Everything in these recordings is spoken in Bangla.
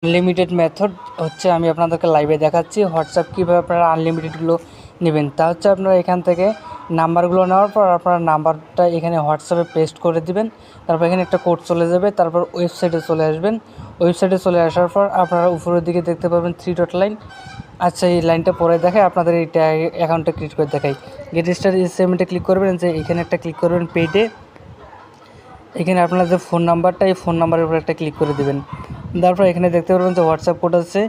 আনলিমিটেড মেথড হচ্ছে আমি আপনাদেরকে লাইভে দেখাচ্ছি হোয়াটসঅ্যাপ কীভাবে আপনারা আনলিমিটেডগুলো নেবেন। তা হচ্ছে আপনারা এখান থেকে নাম্বারগুলো নেওয়ার পর আপনার নাম্বারটা এখানে হোয়াটসঅ্যাপে পেস্ট করে দিবেন। তারপর এখানে একটা কোড চলে যাবে, তারপর ওয়েবসাইটে চলে আসবেন। ওয়েবসাইটে চলে আসার পর আপনারা উপরের দিকে দেখতে পাবেন 3 ডট লাইন। আচ্ছা, এই লাইনটা পরে দেখায় আপনাদের এইটা অ্যাকাউন্টে ক্লিক করে দেখাই। গেট স্টার্ট সেমেন্টে ক্লিক করবেন, যে এখানে একটা ক্লিক করবেন পেইডে। এখানে আপনার যে ফোন নাম্বারটা, এই ফোন নাম্বারের উপর একটা ক্লিক করে দেবেন। তারপর এখানে দেখতে পারবেন যে হোয়াটসঅ্যাপ কোড আছে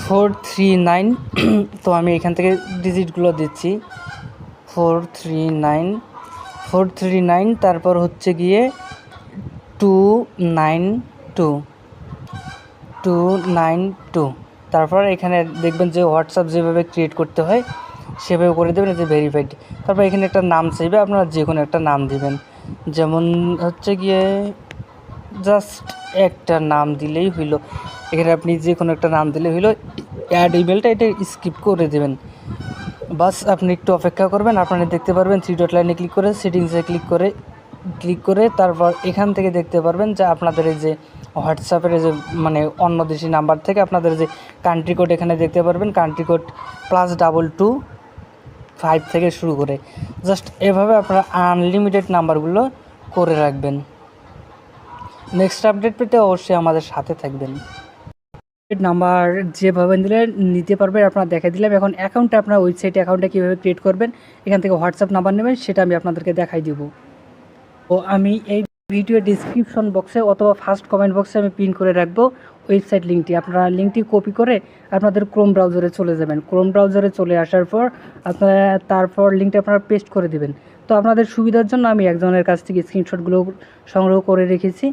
439। তো আমি এখান থেকে ডিজিটগুলো দিচ্ছি 439, তারপর হচ্ছে গিয়ে 292। তারপর এখানে দেখবেন যে হোয়াটসঅ্যাপ যেভাবে ক্রিয়েট করতে হয় সেভাবে করে দেবেন, যে ভেরিফাইড। তারপর এখানে একটা নাম চাইবে, আপনারা যে কোনো একটা নাম দিবেন। যেমন হচ্ছে গিয়ে জাস্ট একটা নাম দিলেই হইলো। এখানে আপনি যে কোনো একটা নাম দিলেই হইলো। অ্যাড ইমেলটা এটা স্কিপ করে দেবেন। বাস আপনি একটু অপেক্ষা করবেন। আপনারা দেখতে পারবেন 3 ডট লাইনে ক্লিক করে সেটিংসে ক্লিক করে তারপর এখান থেকে দেখতে পারবেন যে আপনাদের এই যে হোয়াটসঅ্যাপের যে মানে অন্য দেশি নাম্বার থেকে আপনাদের যে কান্ট্রি কোড এখানে দেখতে পারবেন। কান্ট্রি কোড +225 থেকে শুরু করে জাস্ট এভাবে আপনারা আনলিমিটেড নাম্বারগুলো করে রাখবেন। নেক্সট আপডেট পেতে অবশ্যই আমাদের সাথে থাকবেন। নাম্বার যেভাবে দিলে নিতে পারবেন আপনারা দেখে দিলাম। এখন অ্যাকাউন্টে আপনার ওয়েবসাইটে অ্যাকাউন্টটা কীভাবে ক্রিয়েট করবেন, এখান থেকে হোয়াটসঅ্যাপ নাম্বার নেবেন, সেটা আমি আপনাদেরকে দেখাই দিব। ও আমি এই ভিডিও ডিসক্রিপশন বক্সে অথবা ফার্স্ট কমেন্ট বক্সে আমি পিন করে রাখবো ওয়েবসাইট লিঙ্কটি। আপনারা লিঙ্কটি কপি করে আপনাদের ক্রোম ব্রাউজারে চলে যাবেন। ক্রোম ব্রাউজারে চলে আসার পর আপনারা তারপর লিঙ্কটা আপনারা পেস্ট করে দিবেন। তো আপনাদের সুবিধার জন্য আমি একজনের কাছ থেকে স্ক্রিনশটগুলো সংগ্রহ করে রেখেছি।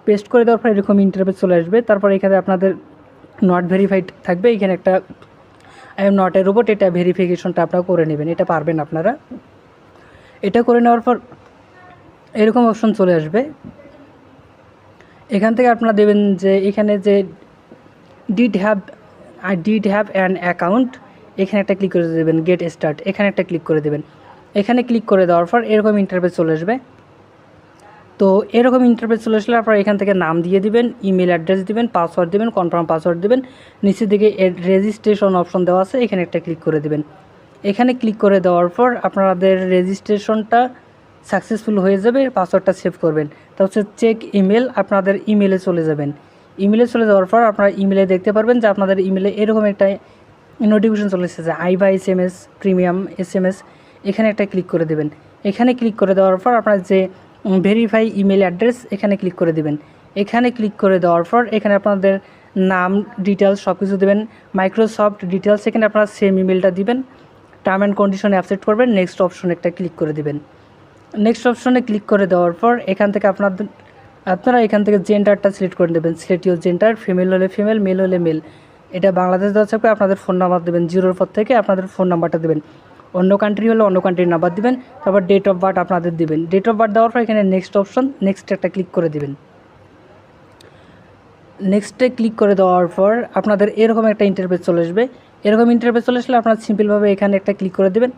পেস্ট করে দেওয়ার পর এরকম ইন্টারফেস চলে আসবে। তারপর এখানে আপনাদের নট ভেরিফাইড থাকবে, এখানে একটা I am not a robot, এটা ভেরিফিকেশনটা আপনারা করে নেবেন। এটা পারবেন আপনারা। এটা করে নেওয়ার পর এরকম অপশন চলে আসবে। এখান থেকে আপনারা দেবেন যে এখানে যে ডিড হ্যাভ অ্যান অ্যাকাউন্ট, এখানে একটা ক্লিক করে দেবেন। গেট স্টার্ট, এখানে একটা ক্লিক করে দেবেন। এখানে ক্লিক করে দেওয়ার পর এরকম ইন্টারফেস চলে আসবে। তো এরকম ইন্টারফেস চলে আসলে আপনারা এখান থেকে নাম দিয়ে দিবেন, ইমেল অ্যাড্রেস দিবেন, পাসওয়ার্ড দিবেন, কনফার্ম পাসওয়ার্ড দিবেন। নিচের দিকে রেজিস্ট্রেশন অপশন দেওয়া আছে, এখানে একটা ক্লিক করে দেবেন। এখানে ক্লিক করে দেওয়ার পর আপনাদের রেজিস্ট্রেশনটা সাকসেসফুল হয়ে যাবে। পাসওয়ার্ডটা সেভ করবেন। তা হচ্ছে চেক ইমেল, আপনাদের ইমেলে চলে যাবেন। ইমেলে চলে যাওয়ার পর আপনারা ইমেলে দেখতে পারবেন যে আপনাদের ইমেলে এরকম একটা নোটিফিকেশন চলে এসেছে, আইভা SMS প্রিমিয়াম SMS। এখানে একটা ক্লিক করে দেবেন। এখানে ক্লিক করে দেওয়ার পর আপনার যে ভেরিফাই ইমেল অ্যাড্রেস, এখানে ক্লিক করে দেবেন। এখানে ক্লিক করে দেওয়ার পর এখানে আপনাদের নাম ডিটেলস সব কিছু দেবেন, মাইক্রোসফট ডিটেলস, এখানে আপনারা সেম ইমেলটা দিবেন। টার্ম অ্যান্ড কন্ডিশনে অ্যাকসেপ্ট করবেন। নেক্সট অপশনে একটা ক্লিক করে দেবেন। নেক্সট অপশনে ক্লিক করে দেওয়ার পর এখান থেকে আপনারা এখান থেকে জেন্ডারটা সিলেক্ট করে দেবেন। সিলেক্ট ইউর জেন্ডার, ফিমেল হলে ফিমেল, মেল হলে মেল। এটা বাংলাদেশ দেওয়া থাকবে। আপনাদের ফোন নাম্বার দেবেন, 0-র পর থেকে আপনাদের ফোন নাম্বারটা দেবেন। অন্য কান্ট্রি হলে অন্য কান্ট্রির নাম্বার দিবেন। তারপর ডেট অফ বার্থ আপনাদের দিবেন। ডেট অফ বার্থ দেওয়ার পর এখানে নেক্সট অপশন, নেক্সট একটা ক্লিক করে দিবেন। নেক্সটে ক্লিক করে দেওয়ার পর আপনাদের এরকম একটা ইন্টারফেস চলে আসবে। এরকম ইন্টারফেস চলে আসলে আপনারা সিম্পলভাবে এখানে একটা ক্লিক করে দেবেন।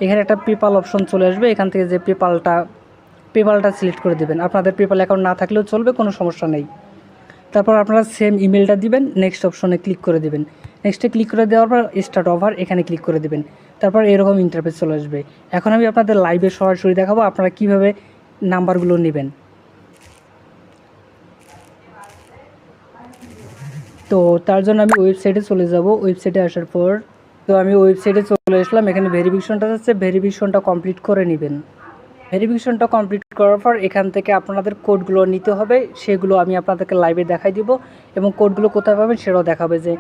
এখানে একটা পেপাল অপশন চলে আসবে। এখান থেকে যে পেপালটা সিলেক্ট করে দেবেন। আপনাদের পেপাল অ্যাকাউন্ট না থাকলেও চলবে, কোনো সমস্যা নেই। তারপর আপনারা সেম ইমেলটা দিবেন। নেক্সট অপশনে ক্লিক করে দেবেন। নেক্সটে ক্লিক করে দেওয়ার পর স্টার্ট অফার, এখানে ক্লিক করে দেবেন। তারপর এরকম ইন্টারফেস চলে আসবে। এখন আমি আপনাদের লাইভে সরাসরি দেখাবো আপনারা কীভাবে নাম্বারগুলো নেবেন। তো তার জন্য আমি ওয়েবসাইটে চলে যাব। ওয়েবসাইটে আসার পর আমি ওয়েবসাইটে চলে আসলাম। এখানে ভেরিফিকেশনটা আছে, ভেরিফিকেশনটা কমপ্লিট করে নেবেন। ভেরিফিকেশনটা কমপ্লিট করার পর এখান থেকে আপনাদের কোডগুলো নিতে হবে, সেগুলো আমি আপনাদেরকে লাইভে দেখাই দিব। এবং কোডগুলো কোথায় পাবেন সেটাও দেখাবে। যে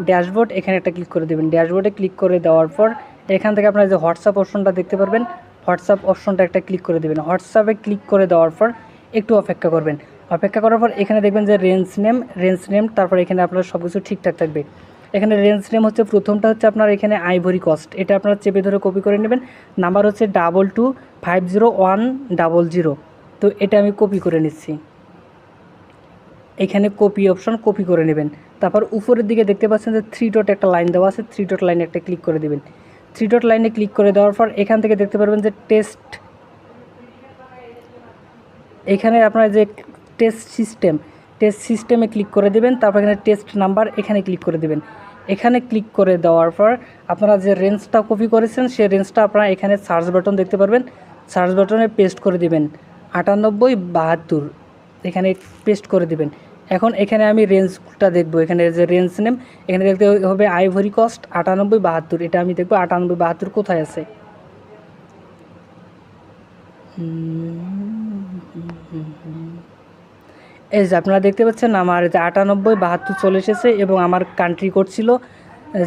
ড্যাশবোর্ড, এখানে একটা ক্লিক করে দেবেন। ড্যাশবোর্ডে ক্লিক করে দেওয়ার পর এখান থেকে আপনারা যে হোয়াটসঅ্যাপ অপশনটা দেখতে পারবেন, হোয়াটসঅ্যাপ অপশনটা একটা ক্লিক করে দেবেন। হোয়াটসঅ্যাপে ক্লিক করে দেওয়ার পর একটু অপেক্ষা করবেন। অপেক্ষা করার পর এখানে দেখবেন যে রেঞ্জ নেম, তারপর এখানে আপনার সব কিছু ঠিকঠাক থাকবে। এখানে রেঞ্জ নেম হচ্ছে প্রথমটা হচ্ছে আপনার এখানে আইভরি কোস্ট, এটা আপনারা চেপে ধরে কপি করে নেবেন। নাম্বার হচ্ছে 2250100। তো এটা আমি কপি করে নিচ্ছি। এখানে কপি অপশন, কপি করে নেবেন। তারপর উপরের দিকে দেখতে পাচ্ছেন যে 3 ডট একটা লাইন দেওয়া আছে, 3 ডট লাইনে একটা ক্লিক করে দেবেন। 3 ডট লাইনে ক্লিক করে দেওয়ার পর এখান থেকে দেখতে পারবেন যে টেস্ট, এখানে আপনার যে টেস্ট সিস্টেম, টেস্ট সিস্টেমে ক্লিক করে দেবেন। তারপর এখানে টেস্ট নাম্বার এখানে ক্লিক করে দেবেন। এখানে ক্লিক করে দেওয়ার পর আপনারা যে রেঞ্জটা কপি করেছেন সেই রেঞ্জটা আপনারা এখানে সার্চ বাটন দেখতে পারবেন, সার্চ বাটনে পেস্ট করে দিবেন 9872 এখানে পেস্ট করে দিবেন। এখন এখানে আমি রেঞ্জটা দেখব, এখানে যে রেঞ্জ নেম এখানে দেখতে হবে আইভরি কস্ট 9872, এটা আমি দেখব 9872 কোথায় আছে। এই যে আপনারা দেখতে পাচ্ছেন আমার যে 9872 চলে এসেছে এবং আমার কান্ট্রি কোড ছিল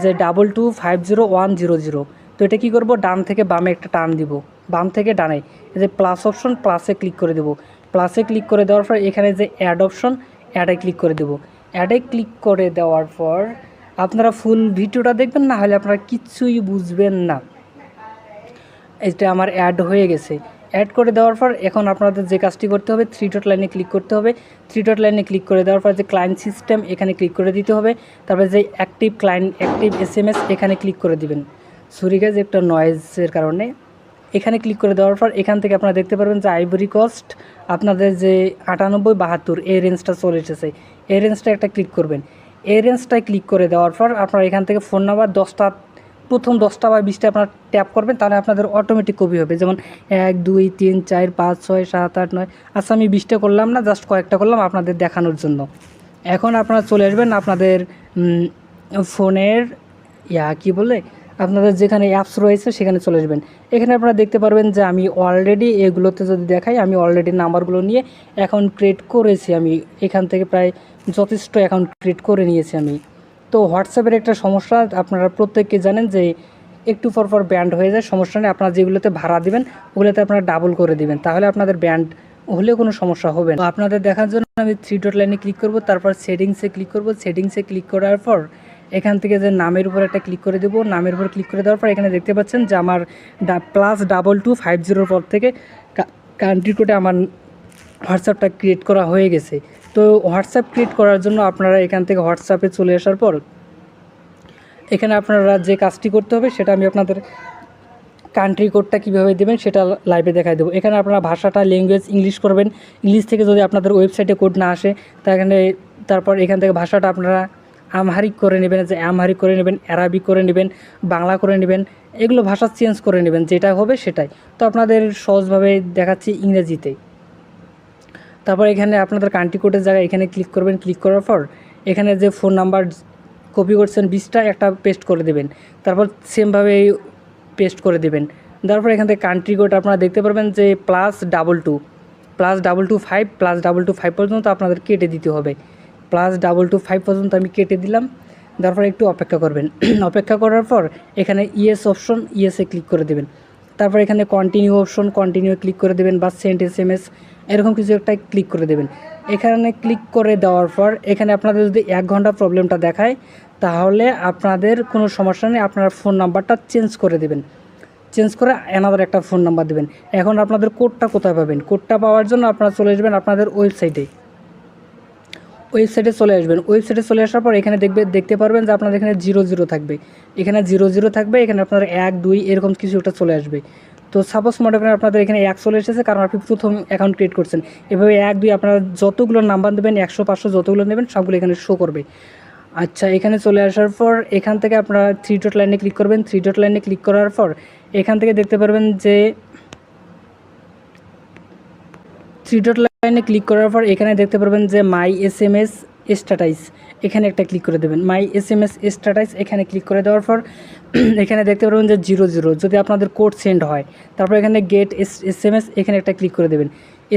যে 22501000। তো এটা কী করব, ডান থেকে বামে একটা টান দিব, বাম থেকে ডানে এই যে প্লাস অপশন, প্লাসে ক্লিক করে দেব। প্লাসে ক্লিক করে দেওয়ার পর এখানে যে অ্যাড অপশন, অ্যাডে ক্লিক করে দেব। অ্যাডে ক্লিক করে দেওয়ার পর আপনারা ফুল ভিডিওটা দেখবেন, না হলে আপনারা কিচ্ছুই বুঝবেন না। এটা আমার অ্যাড হয়ে গেছে। অ্যাড করে দেওয়ার পর এখন আপনাদের যে কাজটি করতে হবে, 3 ডট লাইনে ক্লিক করতে হবে। 3 ডট লাইনে ক্লিক করে দেওয়ার পর যে ক্লায়েন্ট সিস্টেম এখানে ক্লিক করে দিতে হবে। তারপরে যে অ্যাক্টিভ ক্লায়েন্ট, অ্যাক্টিভ SMS এখানে ক্লিক করে দিবেন। সরি গাইজ, একটা নয়েজের কারণে। এখানে ক্লিক করে দেওয়ার পর এখান থেকে আপনারা দেখতে পারবেন যে আইভরি কস্ট আপনাদের যে 9872 এই রেঞ্জটা চলে এসেছে। এই রেঞ্জটা একটা ক্লিক করবেন। এই রেঞ্জটায় ক্লিক করে দেওয়ার পর আপনারা এখান থেকে ফোন নাম্বার 10টা, প্রথম 10টা বা 20টা আপনার ট্যাপ করবেন, তাহলে আপনাদের অটোমেটিক কপি হবে। যেমন 1 2 3 4 5 6 7 8 9। আচ্ছা আমি 20টা করলাম না, জাস্ট কয়েকটা করলাম আপনাদের দেখানোর জন্য। এখন আপনারা চলে আসবেন আপনাদের ফোনের কী বলে, আপনাদের যেখানে অ্যাপস রয়েছে সেখানে চলে আসবেন। এখানে আপনারা দেখতে পারবেন যে আমি অলরেডি এগুলোতে যদি দেখাই, আমি অলরেডি নাম্বারগুলো নিয়ে অ্যাকাউন্ট ক্রিয়েট করেছি। আমি এখান থেকে প্রায় যথেষ্ট অ্যাকাউন্ট ক্রিয়েট করে নিয়েছি আমি। তো হোয়াটসঅ্যাপের একটা সমস্যা আপনারা প্রত্যেককে জানেন যে একটু পর ব্যান্ড হয়ে যায়। সমস্যা নেই, আপনারা যেগুলোতে ভাড়া দিবেন ওগুলোতে আপনারা ডাবল করে দিবেন, তাহলে আপনাদের ব্যান্ড হলেও কোনো সমস্যা হবে না। আপনাদের দেখার জন্য আমি 3 ডট লাইনে ক্লিক করব, তারপর সেটিংসে ক্লিক করব। সেটিংসে ক্লিক করার পর এখান থেকে যে নামের উপর একটা ক্লিক করে দেবো। নামের উপর ক্লিক করে দেওয়ার পর এখানে দেখতে পাচ্ছেন যে আমার +2250 পর থেকে কান্ট্রি কোডে আমার হোয়াটসঅ্যাপটা ক্রিয়েট করা হয়ে গেছে। তো হোয়াটসঅ্যাপ ক্রিয়েট করার জন্য আপনারা এখান থেকে হোয়াটসঅ্যাপে চলে আসার পর এখানে আপনারা যে কাজটি করতে হবে সেটা আমি আপনাদের কান্ট্রি কোডটা কীভাবে দেবেন সেটা লাইভে দেখাই দেবো। এখানে আপনারা ভাষাটা ল্যাঙ্গুয়েজ ইংলিশ করবেন। ইংলিশ থেকে যদি আপনাদের ওয়েবসাইটে কোড না আসে তারপর এখান থেকে ভাষাটা আপনারা আমহারিক করে নেবেন, যে আমহারিক করে নেবেন, অ্যারাবিক করে নেবেন, বাংলা করে নেবেন, এগুলো ভাষা চেঞ্জ করে নেবেন, যেটা হবে সেটাই। তো আপনাদের সহজভাবে দেখাচ্ছি ইংরেজিতে। তারপর এখানে আপনাদের কান্ট্রি কোডের জায়গায় এখানে ক্লিক করবেন। ক্লিক করার পর এখানে যে ফোন নাম্বার কপি করছেন 20টা একটা পেস্ট করে দেবেন। তারপর সেমভাবে পেস্ট করে দেবেন। তারপর এখান থেকে কান্ট্রি কোড আপনারা দেখতে পারবেন যে +225 পর্যন্ত আপনাদের কেটে দিতে হবে। +225 পর্যন্ত আমি কেটে দিলাম। তারপর একটু অপেক্ষা করবেন। অপেক্ষা করার পর এখানে ইয়েস অপশন, ইয়েসে ক্লিক করে দেবেন। তারপর এখানে কন্টিনিউ অপশন, কন্টিনিউ ক্লিক করে দেবেন, বা সেন্ড SMS এরকম কিছু একটা ক্লিক করে দেবেন। এখানে ক্লিক করে দেওয়ার পর এখানে আপনাদের যদি 1 ঘন্টা প্রবলেমটা দেখায় তাহলে আপনাদের কোনো সমস্যা নেই, আপনারা ফোন নাম্বারটা চেঞ্জ করে দেবেন। চেঞ্জ করে অ্যানাদার একটা ফোন নাম্বার দেবেন। এখন আপনাদের কোডটা কোথায় পাবেন? কোডটা পাওয়ার জন্য আপনারা চলে আসবেন আপনাদের ওয়েবসাইটে চলে আসবেন। ওয়েবসাইটে চলে আসার পর এখানে দেখতে পারবেন যে আপনাদের এখানে 00 থাকবে, এখানে 00 থাকবে, এখানে আপনাদের 1 2 এরকম কিছু একটা চলে আসবে। তো সাপোজ মনে করেন আপনাদের এখানে 1 চলে এসেছে, কারণ আপনি প্রথম অ্যাকাউন্ট ক্রিয়েট করছেন। এভাবে 1 2 আপনারা যতগুলো নাম্বার দেবেন 100 500 যতগুলো নেবেন সবগুলো এখানে শো করবে। আচ্ছা, এখানে চলে আসার পর এখান থেকে আপনারা 3 ডট লাইনে ক্লিক করবেন। 3 ডট লাইনে ক্লিক করার পর এখান থেকে দেখতে পারবেন যে 3 ডট লাইনে ক্লিক করার পর এখানে দেখতে পারবেন যে মাই SMS স্ট্যাটাস, এখানে একটা ক্লিক করে দেবেন। মাই SMS স্ট্যাটাস এখানে ক্লিক করে দেওয়ার পর এখানে দেখতে পারবেন যে 00 যদি আপনাদের কোড সেন্ড হয়। তারপর এখানে গেট SMS এখানে একটা ক্লিক করে দেবেন।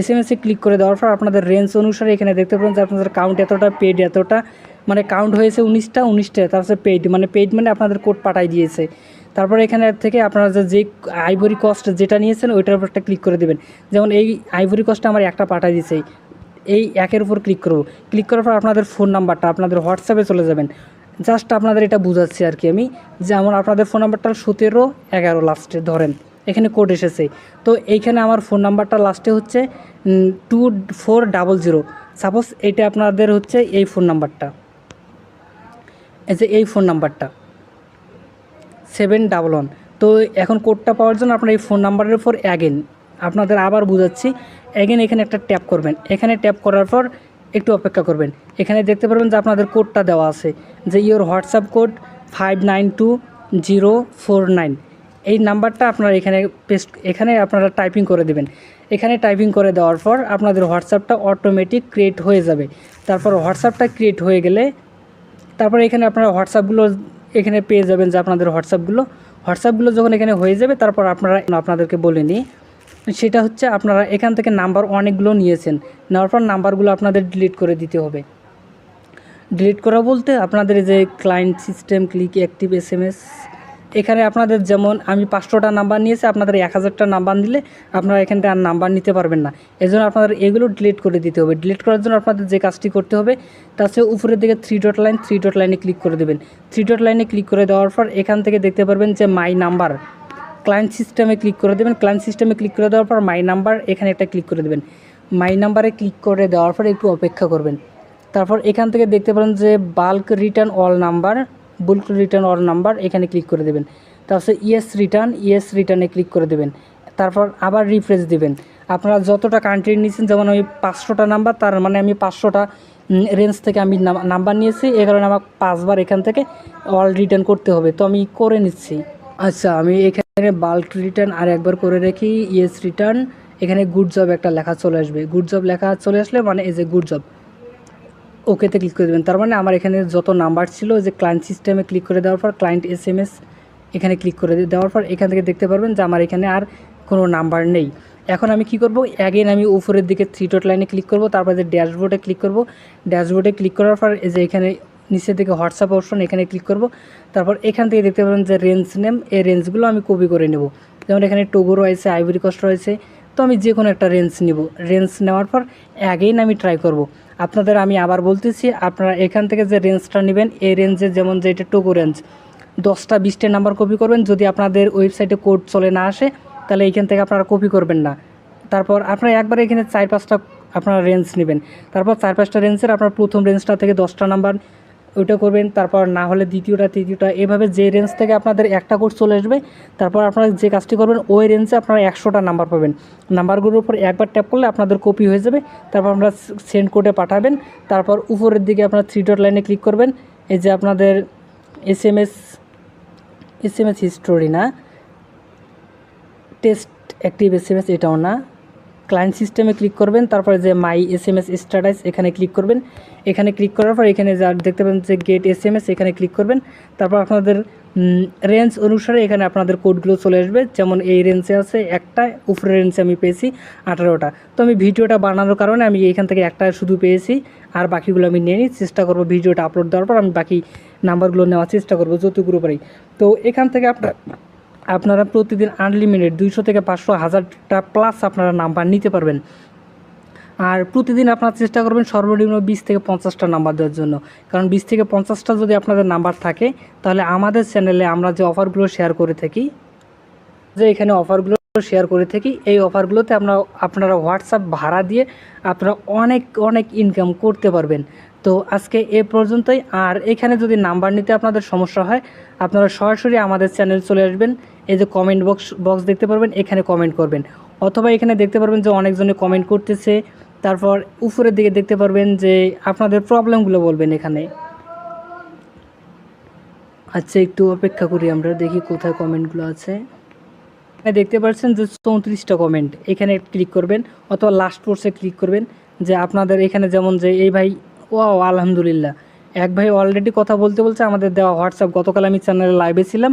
SMS-এ ক্লিক করে দেওয়ার পর আপনাদের রেঞ্জ অনুসারে এখানে দেখতে পাবেন যে আপনাদের কাউন্ট এতটা, পেড এতটা, মানে কাউন্ট হয়েছে 19টা। তারপরে পেড মানে আপনাদের কোড পাঠাই দিয়েছে। তারপরে এখানে থেকে আপনারা যে আইভরি কস্ট যেটা নিয়েছেন ওইটার উপর একটা ক্লিক করে দেবেন। যেমন এই আইভরি কস্টটা আমার একটা পাঠাই দিয়েছে, এই 1-এর উপর ক্লিক করব। ক্লিক করার পর আপনাদের ফোন নাম্বারটা আপনাদের হোয়াটসঅ্যাপে চলে যাবেন। জাস্ট আপনাদের এটা বুঝাচ্ছি আর কি আমি, যেমন আপনাদের ফোন নাম্বারটা 1711 লাস্টে ধরেন, এখানে কোড এসেছে। তো এইখানে আমার ফোন নাম্বারটা লাস্টে হচ্ছে 2400। সাপোজ এটা আপনাদের হচ্ছে এই ফোন নাম্বারটা, এই ফোন নাম্বারটা 711। তো এখন কোডটা পাওয়ার জন্য আপনার এই ফোন নাম্বারের উপর আপনাদের আবার বুঝাচ্ছি, এখানে একটা ট্যাপ করবেন। এখানে ট্যাপ করার পর একটু অপেক্ষা করবেন। এখানে দেখতে পারবেন যে আপনাদের কোডটা দেওয়া আছে যে ইওর হোয়াটসঅ্যাপ কোড 592049, এই নাম্বারটা আপনারা এখানে আপনারা টাইপিং করে দেবেন। এখানে টাইপিং করে দেওয়ার পর আপনাদের হোয়াটসঅ্যাপটা অটোমেটিক ক্রিয়েট হয়ে যাবে। তারপর হোয়াটসঅ্যাপটা ক্রিয়েট হয়ে গেলে তারপরে এখানে আপনারা হোয়াটসঅ্যাপগুলো এখানে পেয়ে যাবেন যে আপনাদের হোয়াটসঅ্যাপগুলো যখন এখানে হয়ে যাবে, তারপর আপনাদেরকে বলে নিই, সেটা হচ্ছে আপনারা এখান থেকে নাম্বার অনেকগুলো নিয়েছেন, নেওয়ার পর নাম্বারগুলো আপনাদের ডিলিট করে দিতে হবে। ডিলিট করা বলতে আপনাদের যে client system click active SMS, এখানে আপনাদের যেমন আমি 500টা নাম্বার নিয়েছি, আপনাদের 1000টা নাম্বার নিলে আপনারা এখানটা আর নাম্বার নিতে পারবেন না। এজন্য আপনাদের এগুলো ডিলিট করে দিতে হবে। ডিলিট করার জন্য আপনাদের যে কাজটি করতে হবে তার হচ্ছে উপরের দিকে 3 ডট লাইনে ক্লিক করে দেবেন। 3 ডট লাইনে ক্লিক করে দেওয়ার পর এখান থেকে দেখতে পারবেন যে মাই নাম্বার, ক্লায়েন্ট সিস্টেমে ক্লিক করে দেবেন। ক্লায়েন্ট সিস্টেমে ক্লিক করে দেওয়ার পর মাই নাম্বার এখানে একটা ক্লিক করে দেবেন। মাই নাম্বারে ক্লিক করে দেওয়ার পর একটু অপেক্ষা করবেন। তারপর এখান থেকে দেখতে পারেন যে বাল্ক রিটার্ন অল নাম্বার এখানে ক্লিক করে দেবেন। তারপর ইয়েস রিটার্নে ক্লিক করে দেবেন। তারপর আবার রিফ্রেশ দিবেন। আপনারা যতটা কান্ট্রি নিয়েছেন, যেমন আমি 500টা নাম্বার, তার মানে আমি 500টা রেঞ্জ থেকে আমি নাম্বার নিয়েছি, এই কারণে আমাকে 5 বার এখান থেকে অল রিটার্ন করতে হবে। তো আমি করে নিচ্ছি। আচ্ছা, আমি এখানে বাল্ক রিটার্ন আর একবার করে রাখি, ইয়েস রিটার্ন। এখানে গুড জব একটা লেখা চলে আসবে। গুড জব লেখা চলে আসলে মানে এই যে গুড জব, ওকেতে ক্লিক করে দেবেন। তার মানে আমার এখানে যত নাম্বার ছিল, যে ক্লায়েন্ট সিস্টেমে ক্লিক করে দেওয়ার পর ক্লায়েন্ট SMS এখানে ক্লিক করে দেওয়ার পর এখান থেকে দেখতে পারবেন যে আমার এখানে আর কোনো নাম্বার নেই। এখন আমি কি করব, অ্যাগেন আমি উপরের দিকে 3 ডট লাইনে ক্লিক করব, তারপর যে ড্যাশবোর্ডে ক্লিক করব। ড্যাশবোর্ডে ক্লিক করার পর এই যে এখানে নিচের দিকে হোয়াটসঅ্যাপ অপশন, এখানে ক্লিক করব। তারপর এখান থেকে দেখতে পাবেন যে রেঞ্জ নেম, এই রেঞ্জগুলো আমি কপি করে নেব। যেমন এখানে টোগো রয়েছে, আইভরি কোস্ট রয়েছে, তো আমি যে কোনো একটা রেঞ্জ নিব। রেঞ্জ নেওয়ার পর অ্যাগেইন আমি ট্রাই করব। আপনাদের আমি আবার বলতেছি, আপনারা এখান থেকে যে রেঞ্জটা নেবেন, এই রেঞ্জে যেমন যে এটা টোগো রেঞ্জ 10টা 20টা নাম্বার কপি করবেন। যদি আপনাদের ওয়েবসাইটে কোড চলে না আসে, তাহলে এইখান থেকে আপনারা কপি করবেন না। তারপর আপনারা একবার এখানে 4-5টা আপনারা রেঞ্জ নেবেন। তারপর 4-5টা রেঞ্জের আপনার প্রথম রেঞ্জটা থেকে 10টা নাম্বার ওইটা করবেন। তারপর না হলে দ্বিতীয়টা, তৃতীয়টা, এভাবে যে রেঞ্জ থেকে আপনাদের একটা কোড চলে আসবে, তারপর আপনারা যে কাজটি করবেন ওই রেঞ্জে আপনারা 100টা নাম্বার পাবেন। নাম্বারগুলোর উপর একবার ট্যাপ করলে আপনাদের কপি হয়ে যাবে। তারপর আপনারা সেন্ড কোডে পাঠাবেন। তারপর উপরের দিকে আপনারা 3 ডট লাইনে ক্লিক করবেন। এই যে আপনাদের SMS হিস্টোরি না, টেস্ট অ্যাক্টিভ SMS এটাও না, ক্লায়েন্ট সিস্টেমে ক্লিক করবেন। তারপরে যে মাই SMS স্ট্যাটাস এখানে ক্লিক করবেন। এখানে ক্লিক করার পর এখানে যা দেখতে পাবেন যে গেট SMS এখানে ক্লিক করবেন। তারপর আপনাদের রেঞ্জ অনুসারে এখানে আপনাদের কোডগুলো চলে আসবে। যেমন এই রেঞ্জে আছে একটা, উপরের রেঞ্জে আমি পেয়েছি 18টা। তো আমি ভিডিওটা বানানোর কারণে আমি এখান থেকে একটা শুধু পেয়েছি, আর বাকিগুলো আমি নিয়ে চেষ্টা করব। ভিডিওটা আপলোড দেওয়ার পর আমি বাকি নাম্বারগুলো নেওয়ার চেষ্টা করব যতটুকু পারি। তো এখান থেকে আপনারা প্রতিদিন আনলিমিটেড 200 থেকে 500 1000টা প্লাস আপনারা নাম্বার নিতে পারবেন। আর প্রতিদিন আপনারা চেষ্টা করবেন সর্বনিম্ন 20 থেকে 50টা নাম্বার দেওয়ার জন্য। কারণ 20 থেকে 50টা যদি আপনাদের নাম্বার থাকে, তাহলে আমাদের চ্যানেলে আমরা যে অফারগুলো শেয়ার করে থাকি, এই অফারগুলোতে আপনারা হোয়াটসঅ্যাপ ভাড়া দিয়ে আপনারা অনেক ইনকাম করতে পারবেন। তো আজকে এ পর্যন্তই। আর এখানে যদি নাম্বার নিতে আপনাদের সমস্যা হয়, আপনারা সরাসরি আমাদের চ্যানেল চলে আসবেন। এই যে কমেন্ট বক্স দেখতে পারবেন, এখানে কমেন্ট করবেন। অথবা এখানে দেখতে পারবেন যে অনেকজনে কমেন্ট করতেছে। তারপর উপরের দিকে দেখতে পারবেন যে আপনাদের প্রবলেমগুলো বলবেন এখানে। আচ্ছা, একটু অপেক্ষা করি, আমরা দেখি কোথায় কমেন্টগুলো আছে। দেখতে পাচ্ছেন যে 34টা কমেন্ট, এখানে ক্লিক করবেন অথবা লাস্ট পোস্টে ক্লিক করবেন। যে আপনাদের এখানে যেমন যে এই ভাই, ওয়াও আলহামদুলিল্লাহ, এক ভাই অলরেডি কথা বলতে আমাদের দেওয়া হোয়াটসঅ্যাপ, গতকাল আমি চ্যানেলে লাইভে ছিলাম,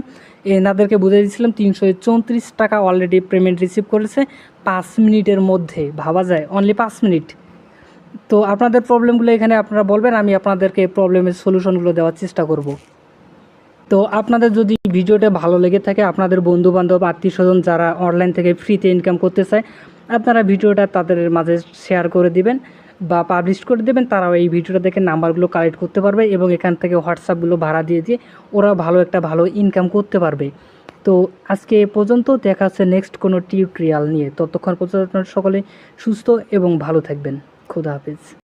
এনাদেরকে বুঝিয়ে দিয়েছিলাম 334 টাকা অলরেডি পেমেন্ট রিসিভ করেছে 5 মিনিটের মধ্যে। ভাবা যায়, অনলি 5 মিনিট। তো আপনাদের প্রবলেমগুলো এখানে আপনারা বলবেন, আমি আপনাদেরকে প্রবলেমের সলিউশনগুলো দেওয়ার চেষ্টা করব। তো আপনাদের যদি ভিডিওটা ভালো লেগে থাকে, আপনাদের বন্ধুবান্ধব আত্মীয়স্বজন যারা অনলাইন থেকে ফ্রিতে ইনকাম করতে চায়, আপনারা ভিডিওটা তাদের মাঝে শেয়ার করে দিবেন বা পাবলিশ করে দেবেন। তারাও এই ভিডিওটা দেখে নাম্বারগুলো কালেক্ট করতে পারবে এবং এখান থেকে হোয়াটসঅ্যাপগুলো ভাড়া দিয়ে ওরা ভালো ইনকাম করতে পারবে। তো আজকে এ পর্যন্ত, দেখা হচ্ছে নেক্সট কোনো টিউটোরিয়াল নিয়ে। ততক্ষণ পর্যন্ত আপনারা সকলে সুস্থ এবং ভালো থাকবেন। খোদা হাফেজ।